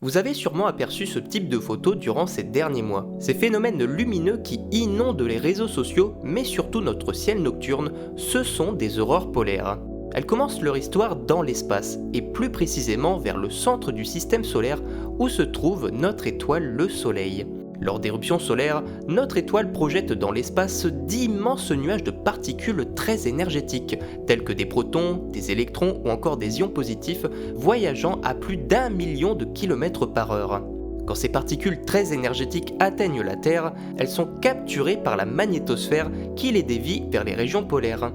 Vous avez sûrement aperçu ce type de photos durant ces derniers mois. Ces phénomènes lumineux qui inondent les réseaux sociaux, mais surtout notre ciel nocturne, ce sont des aurores polaires. Elles commencent leur histoire dans l'espace, et plus précisément vers le centre du système solaire où se trouve notre étoile le Soleil. Lors d'éruptions solaires, notre étoile projette dans l'espace d'immenses nuages de particules très énergétiques, tels que des protons, des électrons ou encore des ions positifs, voyageant à plus d'1 million de kilomètres par heure. Quand ces particules très énergétiques atteignent la Terre, elles sont capturées par la magnétosphère qui les dévie vers les régions polaires.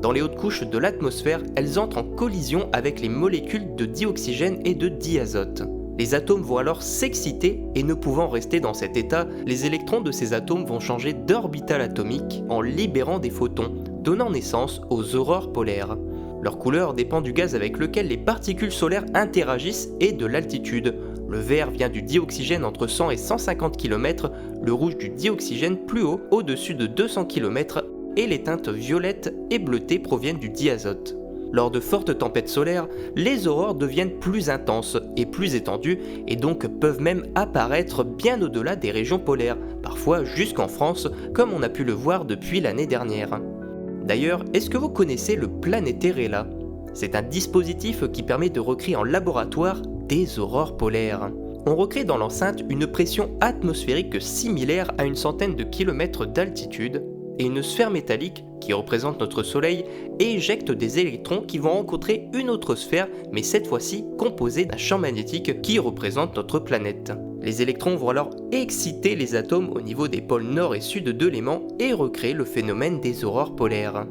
Dans les hautes couches de l'atmosphère, elles entrent en collision avec les molécules de dioxygène et de diazote. Les atomes vont alors s'exciter et ne pouvant rester dans cet état, les électrons de ces atomes vont changer d'orbital atomique en libérant des photons, donnant naissance aux aurores polaires. Leur couleur dépend du gaz avec lequel les particules solaires interagissent et de l'altitude. Le vert vient du dioxygène entre 100 et 150 km, le rouge du dioxygène plus haut, au-dessus de 200 km, et les teintes violettes et bleutées proviennent du diazote. Lors de fortes tempêtes solaires, les aurores deviennent plus intenses et plus étendues et donc peuvent même apparaître bien au-delà des régions polaires, parfois jusqu'en France, comme on a pu le voir depuis l'année dernière. D'ailleurs, est-ce que vous connaissez le Planétaire? C'est un dispositif qui permet de recréer en laboratoire des aurores polaires. On recrée dans l'enceinte une pression atmosphérique similaire à une centaine de kilomètres d'altitude, et une sphère métallique, qui représente notre Soleil, éjecte des électrons qui vont rencontrer une autre sphère, mais cette fois-ci composée d'un champ magnétique qui représente notre planète. Les électrons vont alors exciter les atomes au niveau des pôles nord et sud de l'aimant et recréer le phénomène des aurores polaires.